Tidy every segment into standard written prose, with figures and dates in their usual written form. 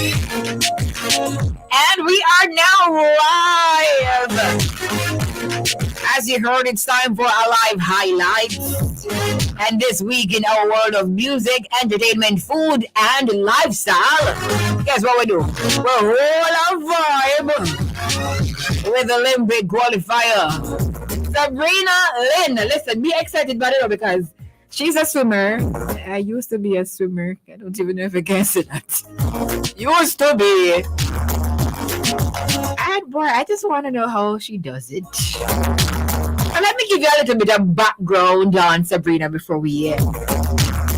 And we are now live. As you heard, it's time for our live highlights. And this week in our world of music, entertainment, food, and lifestyle, guess what we do? We're all a vibe with Olympic qualifier Sabrina Lyn. Listen, be excited about it because she's a swimmer. I used to be a swimmer. I don't even know if I can say that. Used to be. And boy, I just want to know how she does it. And let me give you a little bit of background on Sabrina before we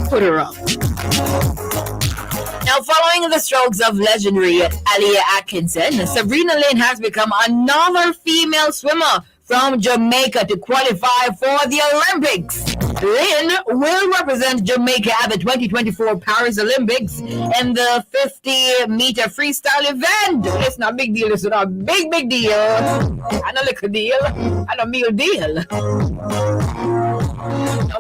put her up. Now, following the strokes of legendary Alia Atkinson, Sabrina Lyn has become another female swimmer from Jamaica to qualify for the Olympics. Lyn will represent Jamaica at the 2024 Paris Olympics in the 50-meter freestyle event. It's not a big deal. It's not a big deal. And a little deal. And a meal deal.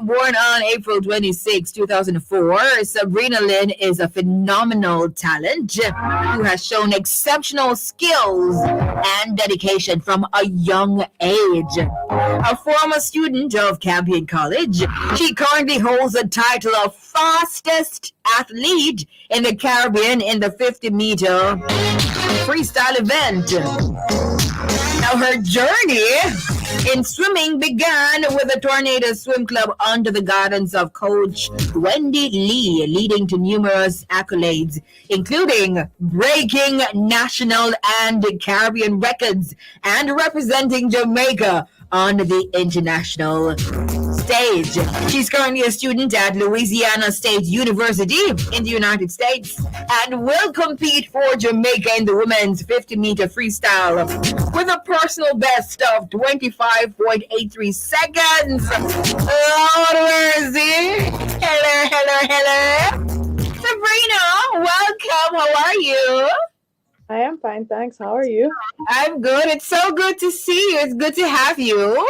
Born on April 26, 2004, Sabrina Lyn is a phenomenal talent who has shown exceptional skills and dedication from a young age. A former student of Campion College, she currently holds the title of fastest athlete in the Caribbean in the 50-meter freestyle event. Now, her journey in swimming began with the Tornado Swim Club under the guidance of Coach Wendy Lee, leading to numerous accolades, including breaking national and Caribbean records and representing Jamaica on the international stage. She's currently a student at Louisiana State University in the United States and will compete for Jamaica in the women's 50-meter freestyle with a personal best of 25.83 seconds. Lord, where is he? Hello. Sabrina, welcome. How are you? I am fine, thanks. How are you? I'm good. It's so good to see you. It's good to have you.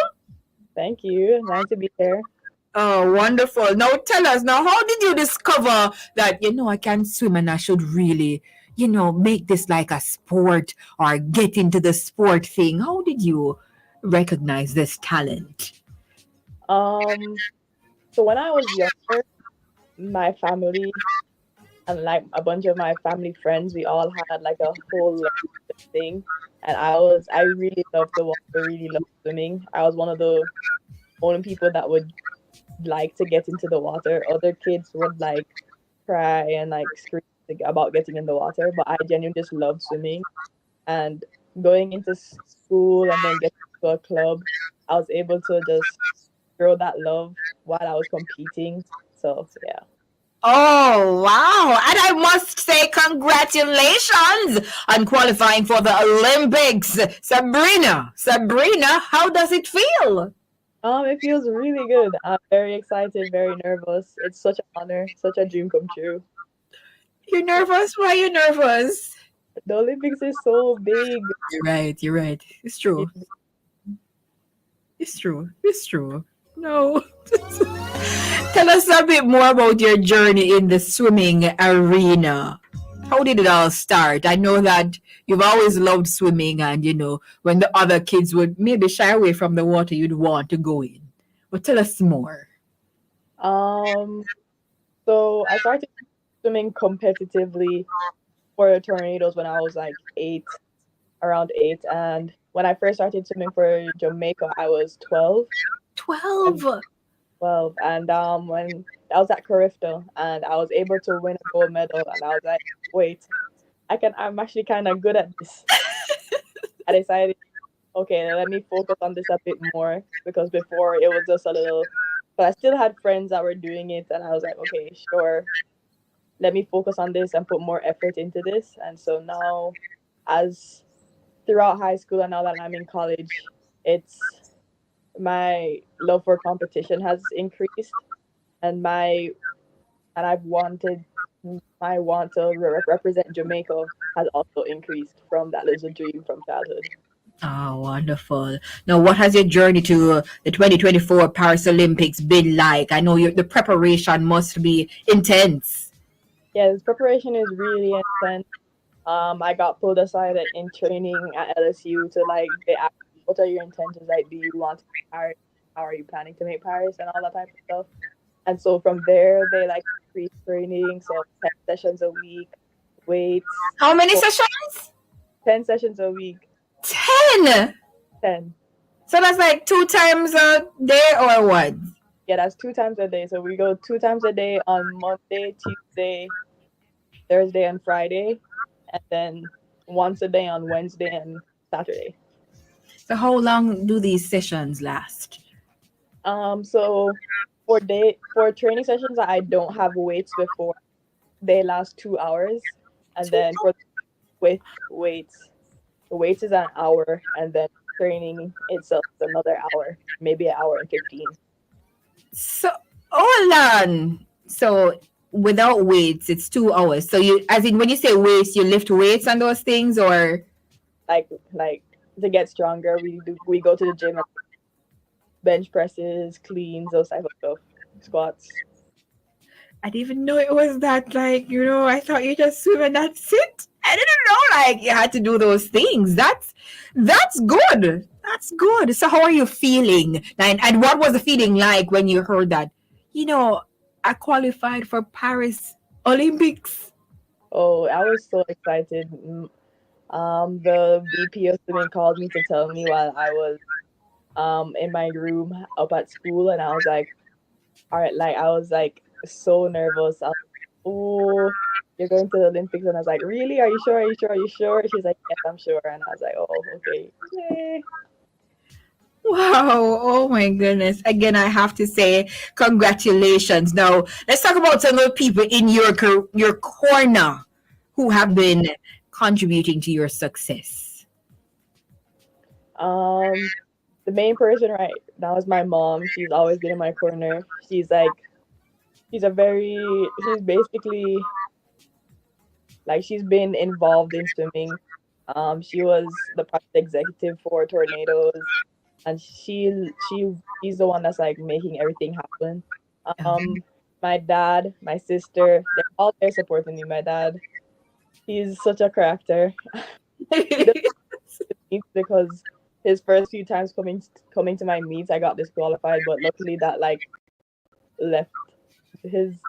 Thank you. Nice to be here. Oh, wonderful. Now tell us, how did you discover that, I can swim and I should really, make this like a sport or get into the sport thing? How did you recognize this talent? So when I was younger, my family and like a bunch of my family friends, we all had like a whole thing. And I really loved the water, really loved swimming. I was one of the only people that would like to get into the water. Other kids would like cry and like scream about getting in the water, but I genuinely just loved swimming. And going into school and then getting to a club, I was able to just grow that love while I was competing. So yeah. Oh, wow. And I must say congratulations on qualifying for the Olympics. Sabrina, how does it feel? It feels really good. I'm very excited, very nervous. It's such an honor, such a dream come true. You're nervous? Why are you nervous? The Olympics is so big. You're right. It's true. It's true. No. Tell us a bit more about your journey in the swimming arena. How did it all start? I know that you've always loved swimming and, when the other kids would maybe shy away from the water, you'd want to go in. But tell us more. So I started swimming competitively for the Tornadoes when I was like around 8. And when I first started swimming for Jamaica, I was 12. 12? And when I was at Carifta and I was able to win a gold medal, and I was like, wait, I'm actually kind of good at this. I decided, okay, let me focus on this a bit more, because before it was just a little, but I still had friends that were doing it, and I was like, okay, sure, let me focus on this and put more effort into this. And so now, as throughout high school and now that I'm in college, it's my love for competition has increased, and my want to represent Jamaica has also increased from that little dream from childhood. Oh, wonderful. Now, what has your journey to the 2024 Paris Olympics been like? I know the preparation must be intense. Yeah, this preparation is really intense. I got pulled aside in training at LSU to like they asked me, what are your intentions? Like, do you want to make Paris? How are you planning to make Paris and all that type of stuff? And so from there, they like increased training, so 10 sessions a week, weights, How many for sessions? 10 sessions a week, 10. 10. So that's like 2 times a day or what? Yeah, that's 2 times a day. So we go 2 times a day on Monday, Tuesday, Thursday, and Friday, and then once a day on Wednesday and Saturday. So how long do these sessions last? So for training sessions, I don't have weights before they last 2 hours, and Two. then for with weights, the weights is an hour, and then training itself is another hour, maybe an hour and 15. So hold on. So without weights, it's 2 hours. So you, as in when you say weights, you lift weights on those things, or Like to get stronger, we go to the gym and bench presses, cleans, those type of stuff, squats. I didn't even know it was that. Like I thought you just swim and that's it. I didn't know like you had to do those things. That's good. That's good. So how are you feeling? And what was the feeling like when you heard that? You know, I qualified for Paris Olympics. Oh, I was so excited. The VP of swimming called me to tell me while I was in my room up at school, and I was like, all right, like I was like so nervous. I was like, oh, you're going to the Olympics, and I was like, really? Are you sure? Are you sure? Are you sure? She's like, yes, I'm sure, and I was like, oh, okay, yay. Wow. Oh my goodness. Again, I have to say congratulations. Now, let's talk about some of the people in your corner who have been contributing to your success. Um, the main person right now is my mom. She's always been in my corner. She's like, she's basically like she's been involved in swimming. She was the project executive for Tornadoes, and she's the one that's like making everything happen. Um, my dad, my sister, they're all there supporting me. My dad, he's such a character. He doesn't meet because his first few times coming to my meets, I got disqualified, but luckily that like left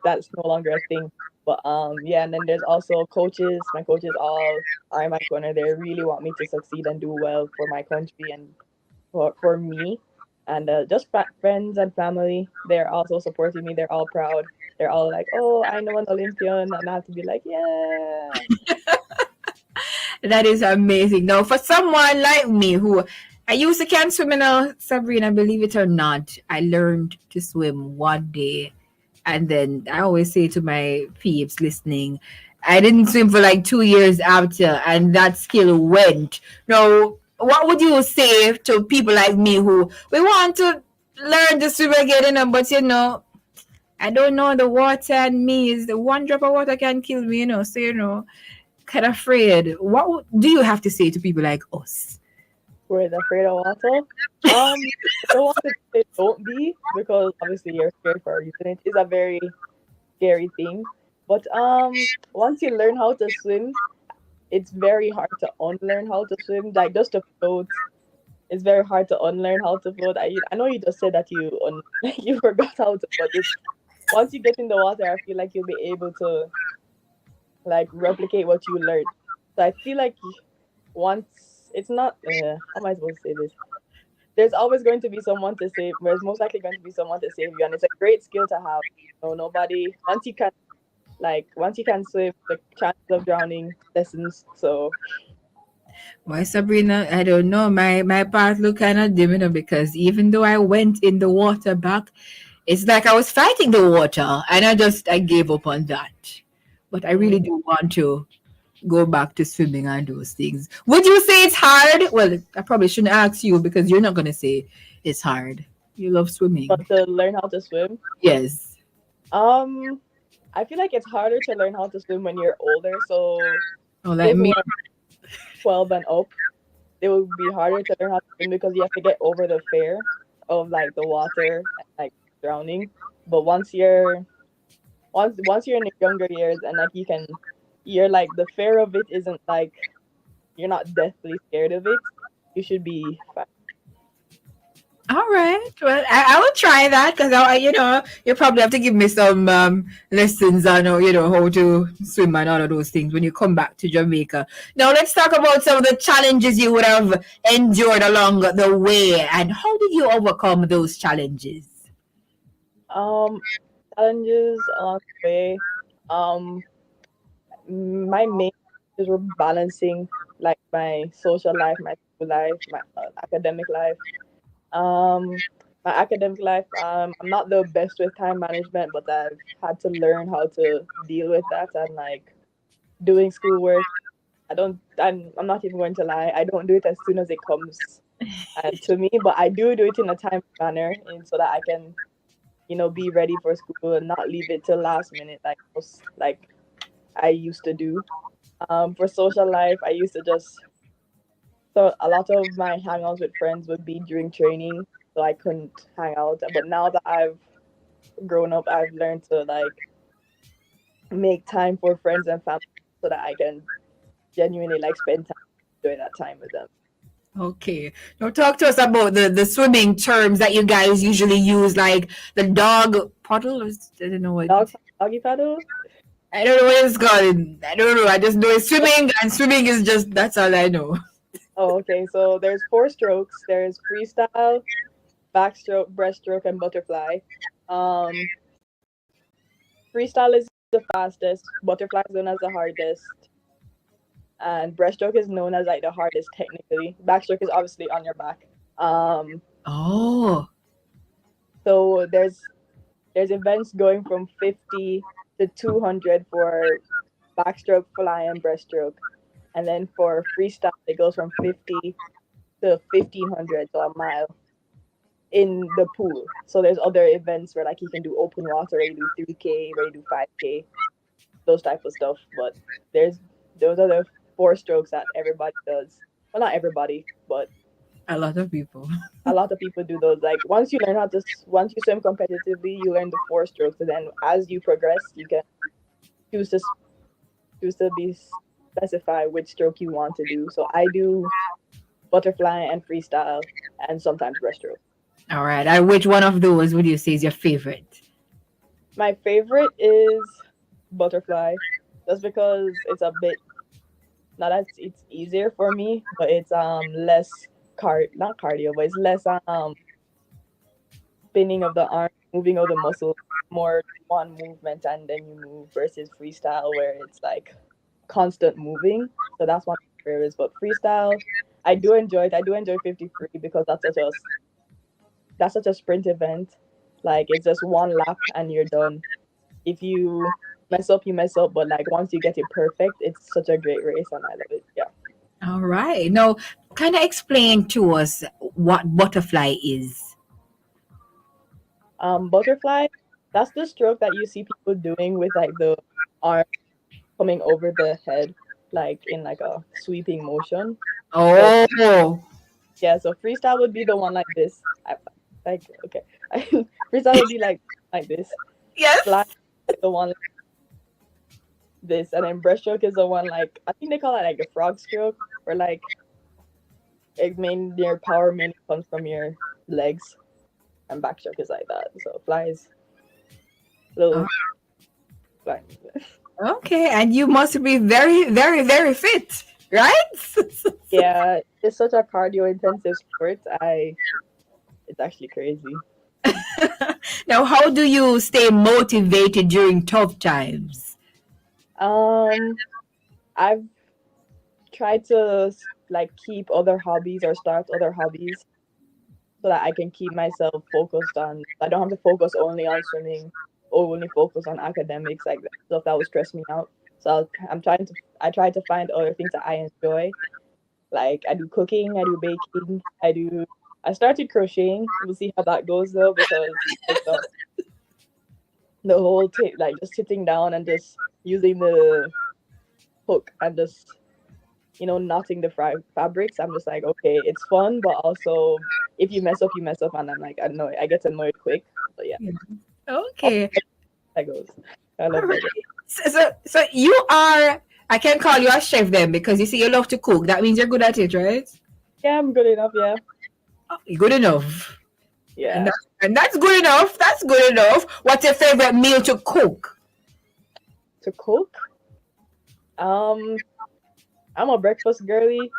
that's no longer a thing. But yeah, and then there's also coaches. My coaches all are in my corner. They really want me to succeed and do well for my country and for me. And just friends and family, they're also supporting me. They're all proud. They're all like, "Oh, I know an Olympian," and I have to be like, "Yeah." That is amazing. Now, for someone like me who I used to can't swim now, Sabrina, believe it or not, I learned to swim one day. And then I always say to my peeps listening, I didn't swim for like 2 years after, and that skill went. Now, what would you say to people like me who we want to learn to swim again, but I don't know the water and me is the one drop of water can kill me, so kind of afraid. What do you have to say to people like us? Who is afraid of water? I don't want to say don't be because obviously you're scared for a reason. It is a very scary thing. But once you learn how to swim, it's very hard to unlearn how to swim. Like just to float, it's very hard to unlearn how to float. I know you just said that you forgot how to, but it's once you get in the water, I feel like you'll be able to like replicate what you learned. So I feel like once it's not how am I supposed to say this? There's always going to be someone to save. There's most likely going to be someone to save you, and it's a great skill to have. Nobody once you can swim, the chances of drowning lessens. So Why, Sabrina? I don't know. My path look kind of dim, because even though I went in the water back, it's like I was fighting the water, and I gave up on that. But I really mm, do want to go back to swimming and those things. Would you say it's hard? Well, I probably shouldn't ask you because you're not gonna say it's hard. You love swimming. but to learn how to swim, Yes. um, I feel like it's harder to learn how to swim when you're older. So Oh, like say me. for 12 and up, it will be harder to learn how to swim because you have to get over the fear of like the water and like drowning. But once you're in the younger years and like you can you're like the fear of it isn't like you're not deathly scared of it. You should be fine. All right. Well, I will try that because you probably have to give me some lessons on how to swim and all of those things when you come back to Jamaica. Now let's talk about some of the challenges you would have endured along the way, and how did you overcome those challenges? Um, Challenges along the way. Um, my main is were balancing like my social life, my school life, my academic life. Um, my academic life, I'm not the best with time management, but I've had to learn how to deal with that and like doing schoolwork. I'm not even going to lie. I don't do it as soon as it comes to me, but I do it in a timely manner, and so that I can, be ready for school and not leave it till last minute like I used to do. For social life, I used to just so a lot of my hangouts with friends would be during training, so I couldn't hang out. But now that I've grown up, I've learned to like make time for friends and family so that I can genuinely like spend time during that time with them. Okay. Now talk to us about the swimming terms that you guys usually use, like the dog paddle. I don't know what. Doggy paddle. I don't know what it's called. I don't know. I just know it's swimming, and swimming is just that's all I know. Oh, okay. So there's four strokes. There's freestyle, backstroke, breaststroke, and butterfly. Um, Freestyle is the fastest. Butterfly is known as the hardest, and breaststroke is known as like the hardest technically. Backstroke is obviously on your back. Um, Oh. so there's events going from 50 to 200 for backstroke, fly, and breaststroke, and then for freestyle it goes from 50 to 1500, so a mile in the pool. So there's other events where like you can do open water, where you do 3K, where you do 5K, those type of stuff. But there's those are the four strokes that everybody does. Well, not everybody, but A lot of people. a lot of people do those. Like once you swim competitively, you learn the four strokes, and then as you progress, you can choose to choose to be specify which stroke you want to do. So I do butterfly and freestyle, and sometimes breaststroke. All right. And which one of those would you say is your favorite? My favorite is butterfly, just because it's a bit not as it's easier for me, but it's less not cardio, but it's less spinning of the arm, moving of the muscle, more one movement and then you move versus freestyle where it's like constant moving. So that's one of my favorites. But freestyle, I do enjoy it. I do enjoy 50 free because that's such a sprint event. Like it's just one lap and you're done. If you mess up, you mess up. But like once you get it perfect, it's such a great race and I love it. Yeah. All right. Now, kind of explain to us what butterfly is. Butterfly, that's the stroke that you see people doing with like the arm coming over the head, like in like a sweeping motion. So Oh. yeah, so freestyle would be the one like this. Like okay, freestyle would be like this. Fly Yes. is the one like this, and then breaststroke is the one like I think they call it like a frog stroke, where like your power mainly comes from your legs, and backstroke is like that. So fly is Oh, little fly. okay. And you must be very, very, very fit, right? Yeah, it's such a cardio intensive sport. It's actually crazy. Now, how do you stay motivated during tough times? Um, I've tried to like keep other hobbies or start other hobbies so that I can keep myself focused on. I don't have to focus only on swimming or only focus on academics like that stuff that would stress me out. So I try to find other things that I enjoy. Like I do cooking, I do baking, I started crocheting. We'll see how that goes though because like the whole like just sitting down and just using the hook and just knotting the fabrics. I'm just like, okay, it's fun, but also if you mess up, you mess up, and I'm like, annoyed. I get annoyed quick. But yeah, Yeah. all Okay. that goes. I All love right. that. So you are I can call you a chef then because you see you love to cook. That means you're good at it, right? Yeah, I'm good enough. Yeah, Oh, you're good enough. And, yeah. that, and that's good enough. That's good enough. What's your favorite meal to cook? To cook, um, I'm a breakfast girly.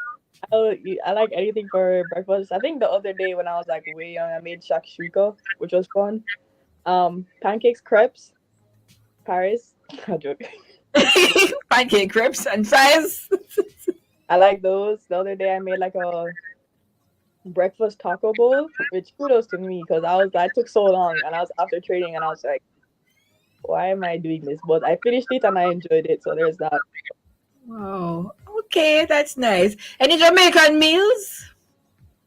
I like anything for breakfast. I think the other day when I was like way young, I made shakshuka, which was fun. Pancakes, crepes, Paris. I joke. Pancake crepes and fries. I like those. The other day I made like a breakfast taco bowl, which kudos to me because I took so long and I was after training and I was like, why am I doing this? But I finished it and I enjoyed it. So there's that. Wow. Okay, that's nice. Any Jamaican meals?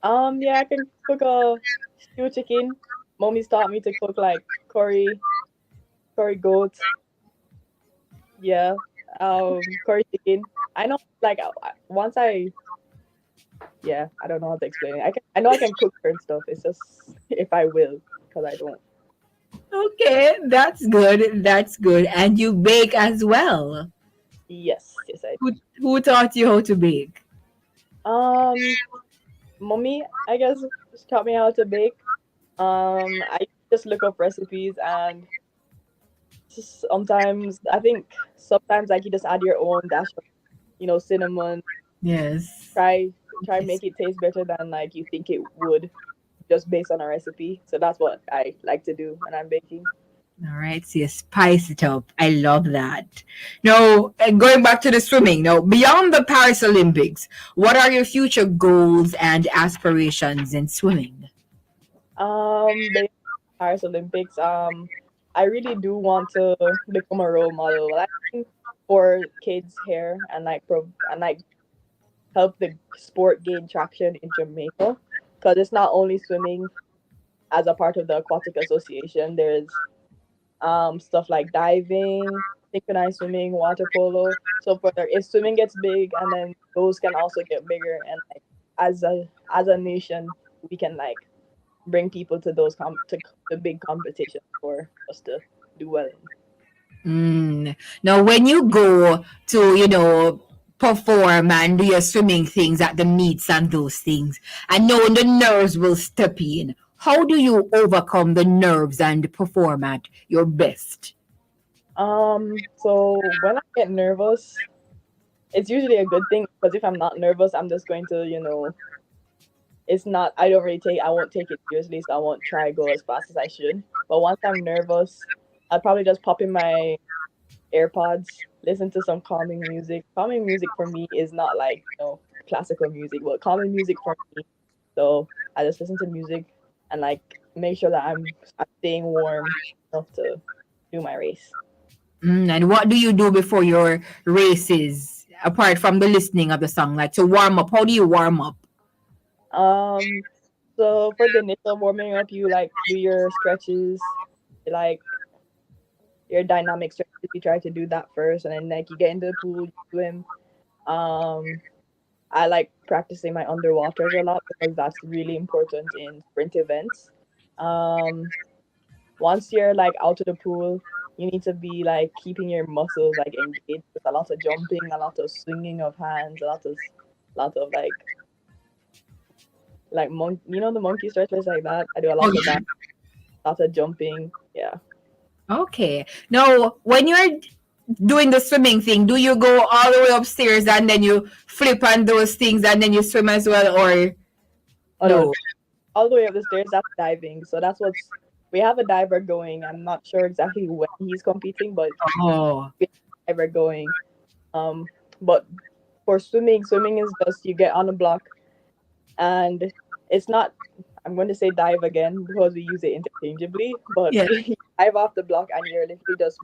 Yeah, I can cook a stew chicken. Mommy's taught me to cook like curry goat. Yeah. Curry chicken. I know like once I yeah, I don't know how to explain it. I know I can cook certain stuff. It's just if I will, because I don't. Okay, that's good. That's good. And you bake as well. Yes, yes I Who taught you how to bake? do. Mommy, I guess, just taught me how to bake. I just look up recipes and sometimes I think sometimes like you just add your own dash of, cinnamon. Yes. Try try Yes. make it taste better than like you think it would just based on a recipe. So that's what I like to do when I'm baking. All right, so you spice it up. I love that. Now, going back to the swimming, now, beyond the Paris Olympics, what are your future goals and aspirations in swimming? Based on Paris Olympics, I really do want to become a role model. I think for kids here and like help the sport gain traction in Jamaica because it's not only swimming as a part of the aquatic association. There's stuff like diving, synchronized swimming, water polo. So further, if swimming gets big, and then those can also get bigger, and like as a nation, we can like bring people to to the big competitions for us to do well in. Now, when you go to, perform and do your swimming things at the meets and those things, and knowing the nerves will step in, how do you overcome the nerves and perform at your best? So when I get nervous, it's usually a good thing because if I'm not nervous, I'm just going to, it's not. I won't take it seriously, so I won't try go as fast as I should. But once I'm nervous, I'll probably just pop in my AirPods, listen to some calming music. Calming music for me is not like, classical music, but calming music for me. So I just listen to music and like make sure that I'm staying warm enough to do my race. And what do you do before your races, apart from the listening of the song? Like to warm up, how do you warm up? Um, so for the initial warming up, you like do your stretches, like your dynamic stretches. You try to do that first, and then like you get into the pool, you swim. Um, I like practicing my underwaters a lot because that's really important in sprint events. Um, Once you're like out of the pool, you need to be like keeping your muscles like engaged with a lot of jumping, a lot of swinging of hands, a lot of like the monkey stretches like that. I do a Oh, lot of yeah. that, a lot of jumping. Yeah. Okay. Now, when you're doing the swimming thing, do you go all the way upstairs and then you flip on those things and then you swim as well, or Oh no, no? all the way up the stairs. That's diving. So that's what's we have a diver going. I'm not sure exactly when he's competing, but Oh, we have a diver going. Um, but for swimming is just you get on a block and it's not. I'm going to say dive again because we use it interchangeably, but yeah. you dive off the block and you're literally just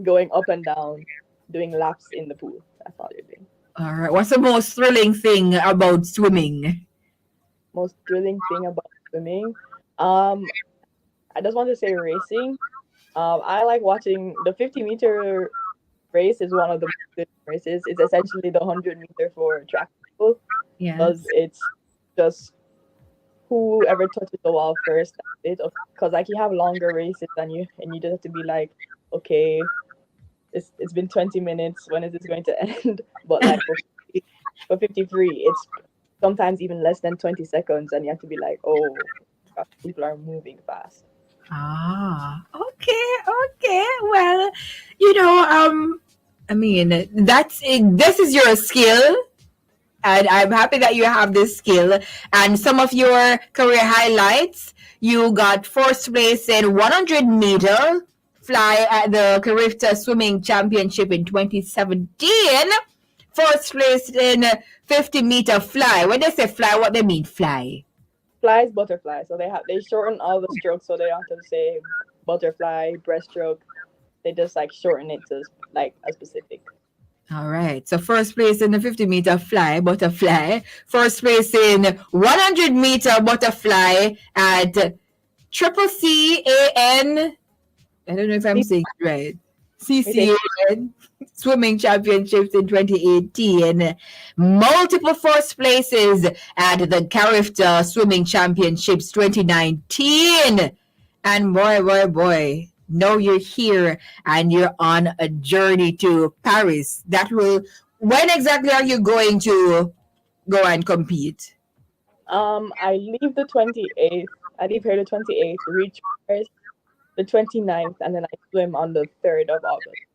going up and down, doing laps in the pool. That's all you're doing. All right. What's the most thrilling thing about swimming? Most thrilling thing about swimming, um, I just want to say racing. I like watching the 50-meter race is one of the most thrilling races. It's essentially the 100-meter for track people because Yes. it's just whoever touches the wall first, that's it. Because like you have longer races than you, and you just have to be like, okay, it's been 20 minutes. When is this going to end? But like for 53, it's sometimes even less than 20 seconds, and you have to be like, oh, gosh, people are moving fast. Ah, okay, okay. Well, you know, I mean, that's it. This is your skill, and I'm happy that you have this skill. And some of your career highlights, you got first place in 100-meter fly at the Carifta Swimming Championship in 2017. First place in 50-meter fly. When they say fly, what they mean fly? Flies, butterfly. So they shorten all the strokes, so they don't have to say butterfly, breaststroke. They just like shorten it to like a specific. All right. So first place in the 50-meter fly, butterfly. First place in 100-meter butterfly at Triple CAN. I don't know if I'm saying it right. CCAN Swimming Championships in 2018. Multiple first places at the Carifta Swimming Championships 2019. And boy, now you're here and you're on a journey to Paris. That will. When exactly are you going to go and compete? I leave the 28th. I leave here the 28th, reach Paris the 29th, and then I swim on the 3rd of August.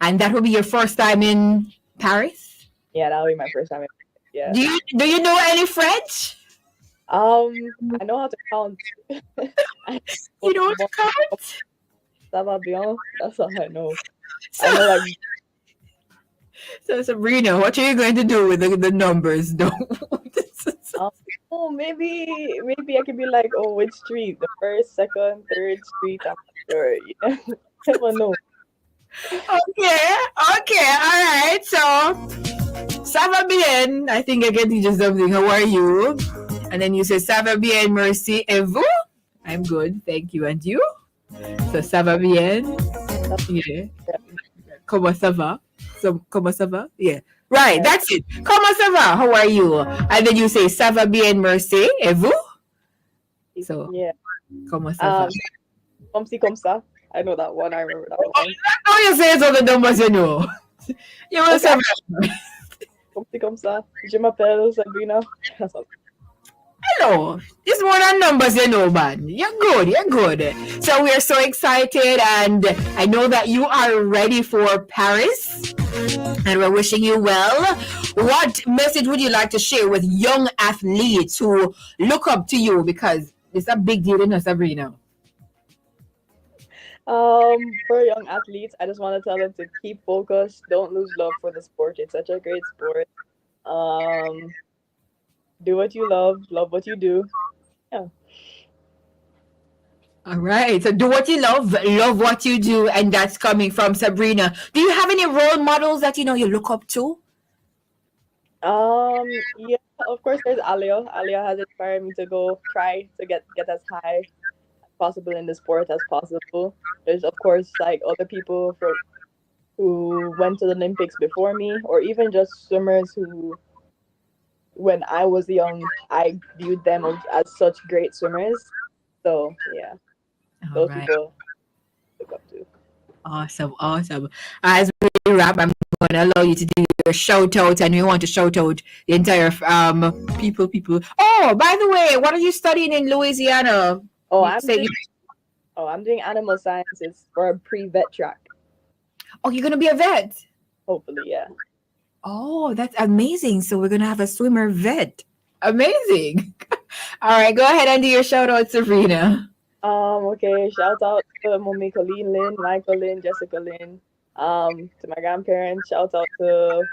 And that will be your first time in Paris? Yeah, that'll be my first time. Yeah. Do you know any French? I know how to count. You know how to count? Ça va bien. That's all I know. So, I know like so Sabrina, what are you going to do with the numbers though? oh maybe I could be like, oh, which street? The first, second, third street, I'm not sure. You know? Never know. Okay, all right. So, ça va bien. I think I can teach you something. How are you? And then you say, ça va bien, merci. Et vous? I'm good, thank you. And you? So, ça va bien? Yeah. Comment ça va? So, comment ça va? Yeah. Right, that's it. Comment ça va? How are you? And then you say, ça va bien, merci. Et vous? So, yeah. Comment ça va? Comme si, comme ça. I know that one. I remember that one. Oh, you say it's all the numbers you know. You will say, comme si, comme ça. Je m'appelle Sabrina. hello. It's more than numbers, you know, man. You're good. So we're so excited, and I know that you are ready for Paris, and we're wishing you well. What message would you like to share with young athletes who look up to you? Because it's a big deal in Sabrina. For young athletes, I just want to tell them to keep focused. Don't lose love for the sport. It's such a great sport. Do what you love what you do. Yeah. All right. So do what you love what you do, and that's coming from Sabrina. Do you have any role models that you look up to? Yeah, of course there's Alio. Alio has inspired me to go try to get as high as possible in the sport as possible. There's of course like other people who went to the Olympics before me, or even just swimmers who, when I was young, I viewed them as such great swimmers. So yeah, those people look up to. Awesome. As we wrap, I'm going to allow you to do your shout out, and we want to shout out the entire people. Oh, by the way, what are you studying in Louisiana? I'm doing animal sciences for a pre-vet track. Oh, you're gonna be a vet? Hopefully, yeah. Oh, that's amazing. So we're gonna have a swimmer vet. Amazing. All right, go ahead and do your shout out, Sabrina. Okay, shout out to Mommy Colleen Lyn, Michael Lyn, Jessica Lyn. To my grandparents, shout out to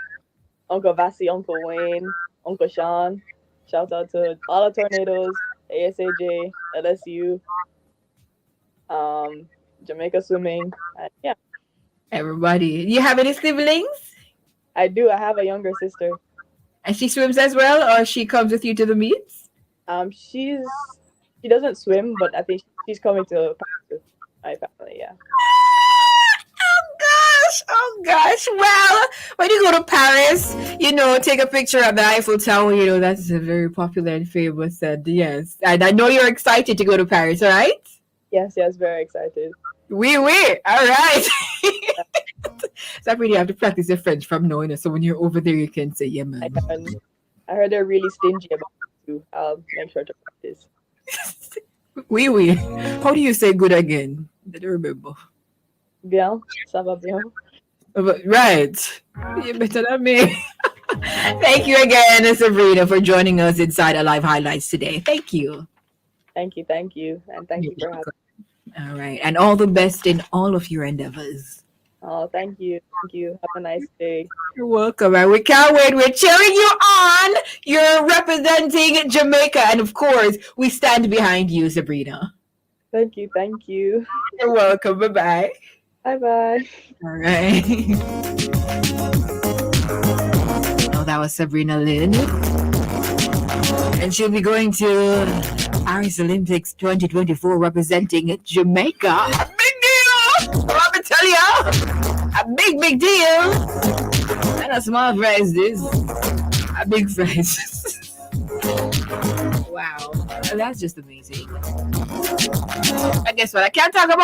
Uncle Vassie, Uncle Wayne, Uncle Sean. Shout out to all the Tornadoes, ASAJ, LSU, Jamaica Swimming, and yeah. Everybody. Do you have any siblings? I do. I have a younger sister. And she swims as well, or she comes with you to the meets? She doesn't swim, but I think she's coming to my family, yeah. Oh gosh. Well, when you go to Paris, take a picture of the Eiffel Tower. That's very popular and famous. And yes, and I know you're excited to go to Paris, right? Yes, very excited. All right. Sabrina, you have to practice your French from now, so when you're over there, you can say, yeah, I man. can. I heard they're really stingy about it too. I'll make sure to practice. Oui. How do you say good again? I don't remember. Bien, ça va bien. Right. You're better than me. Thank you again, Sabrina, for joining us inside Alive Highlights today. Thank you. Thank you, and thank You're you for having. welcome. All right. And all the best in all of your endeavors. Oh, thank you. Have a nice day. You're welcome. And we can't wait. We're cheering you on. You're representing Jamaica. And of course, we stand behind you, Sabrina. Thank you. You're welcome. Bye bye. Bye. All right. Oh, that was Sabrina Lyn. And she'll be going to Paris Olympics 2024 representing Jamaica. A big deal! Let me tell you! A big deal! Not a small prize, this. A big prize. Wow. That's just amazing. I guess what? I can't talk about